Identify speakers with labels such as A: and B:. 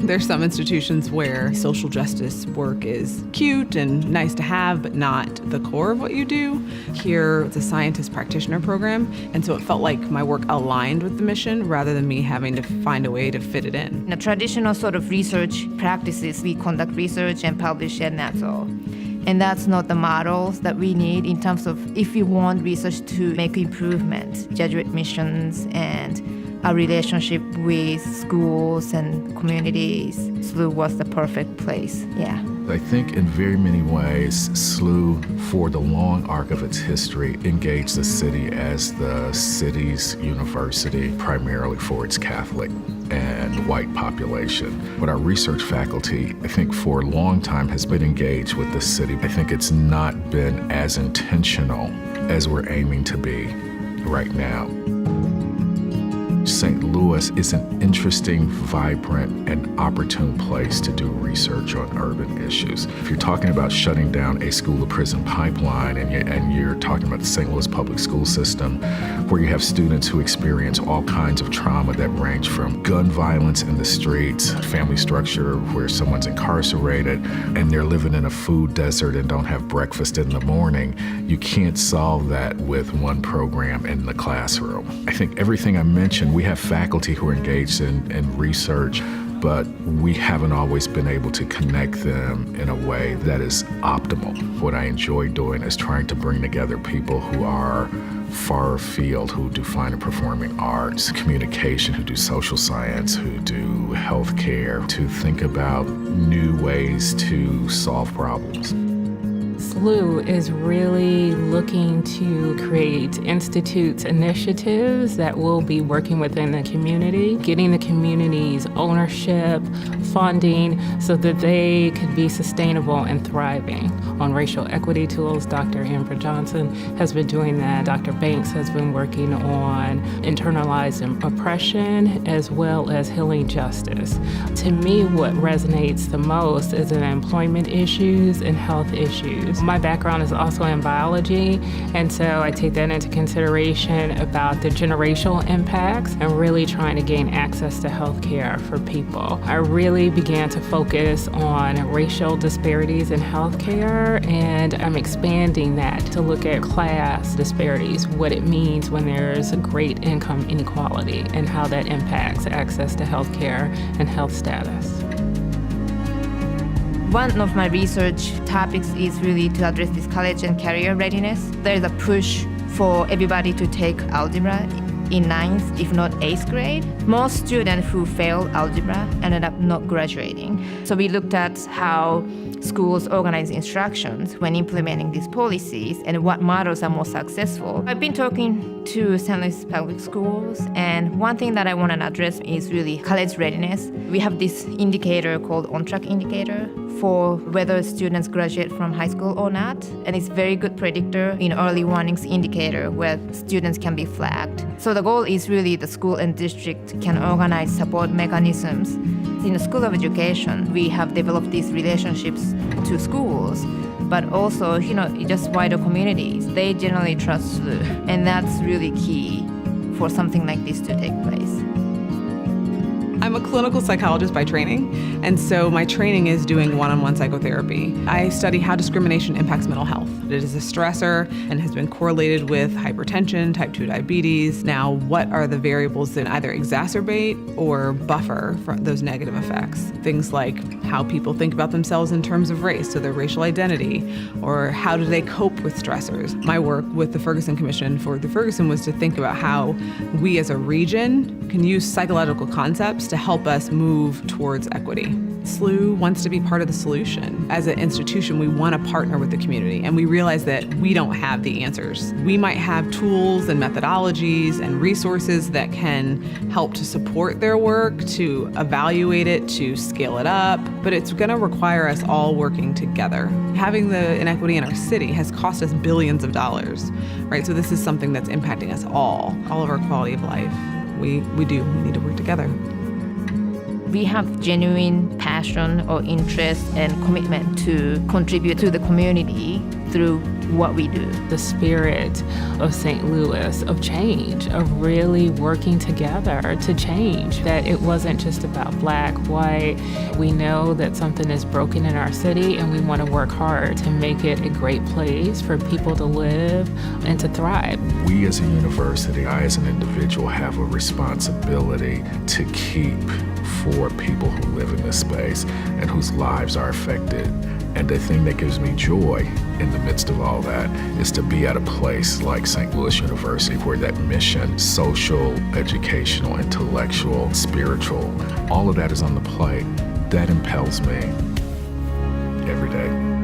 A: There's some institutions where social justice work is cute and nice to have, but not the core of what you do. Here, it's a scientist practitioner program, and so it felt like my work aligned with the mission rather than me having to find a way to fit it in.
B: In a traditional sort of research practices, we conduct research and publish, and that's all. And that's not the models that we need in terms of if we want research to make improvements, Jesuit missions and our relationship with schools and communities. SLU was the perfect place, yeah.
C: I think in very many ways, SLU, for the long arc of its history, engaged the city as the city's university, primarily for its Catholic and white population. But our research faculty, I think for a long time, has been engaged with the city. I think it's not been as intentional as we're aiming to be right now. St. Louis is an interesting, vibrant, and opportune place to do research on urban issues. If you're talking about shutting down a school-to-prison pipeline and you're talking about the St. Louis public school system, where you have students who experience all kinds of trauma that range from gun violence in the streets, family structure where someone's incarcerated, and they're living in a food desert and don't have breakfast in the morning, you can't solve that with one program in the classroom. I think everything I mentioned, we have faculty who are engaged in research, but we haven't always been able to connect them in a way that is optimal. What I enjoy doing is trying to bring together people who are far afield, who do fine and performing arts, communication, who do social science, who do healthcare, to think about new ways to solve problems.
D: SLU is really looking to create institutes, initiatives that will be working within the community, getting the community's ownership, funding, so that they can be sustainable and thriving. On racial equity tools, Dr. Amber Johnson has been doing that. Dr. Banks has been working on internalized oppression as well as healing justice. To me, what resonates the most is in employment issues and health issues. My background is also in biology, and so I take that into consideration about the generational impacts and really trying to gain access to health care for people. I really began to focus on racial disparities in health care, and I'm expanding that to look at class disparities, what it means when there's a great income inequality and how that impacts access to health care and health status.
B: One of my research topics is really to address this college and career readiness. There's a push for everybody to take algebra in 9th, if not 8th grade. Most students who failed algebra ended up not graduating. So we looked at how schools organize instructions when implementing these policies and what models are more successful. I've been talking to St. Louis public schools, and one thing that I want to address is really college readiness. We have this indicator called on-track indicator for whether students graduate from high school or not, and it's a very good predictor in early warnings indicator where students can be flagged. So the goal is really the school and district can organize support mechanisms. In the School of Education, we have developed these relationships to schools, but also, just wider communities. They generally trust SLU, and that's really key for something like this to take place.
A: I'm a clinical psychologist by training, and so my training is doing one-on-one psychotherapy. I study how discrimination impacts mental health. It is a stressor and has been correlated with hypertension, type 2 diabetes. Now, what are the variables that either exacerbate or buffer from those negative effects? Things like how people think about themselves in terms of race, so their racial identity, or how do they cope with stressors. My work with the Ferguson Commission for the Ferguson was to think about how we as a region can use psychological concepts to help us move towards equity. SLU wants to be part of the solution. As an institution, we want to partner with the community, and we realize that we don't have the answers. We might have tools and methodologies and resources that can help to support their work, to evaluate it, to scale it up, but it's going to require us all working together. Having the inequity in our city has cost us billions of dollars, right? So this is something that's impacting us all of our quality of life. We need to work together.
B: We have genuine passion or interest and commitment to contribute to the community through what we do.
D: The spirit of St. Louis, of change, of really working together to change, that it wasn't just about black, white. We know that something is broken in our city, and we want to work hard to make it a great place for people to live and to thrive.
C: We as a university, I as an individual, have a responsibility to keep for people who live in this space and whose lives are affected. And the thing that gives me joy in the midst of all that is to be at a place like St. Louis University, where that mission, social, educational, intellectual, spiritual, all of that is on the plate. That impels me every day.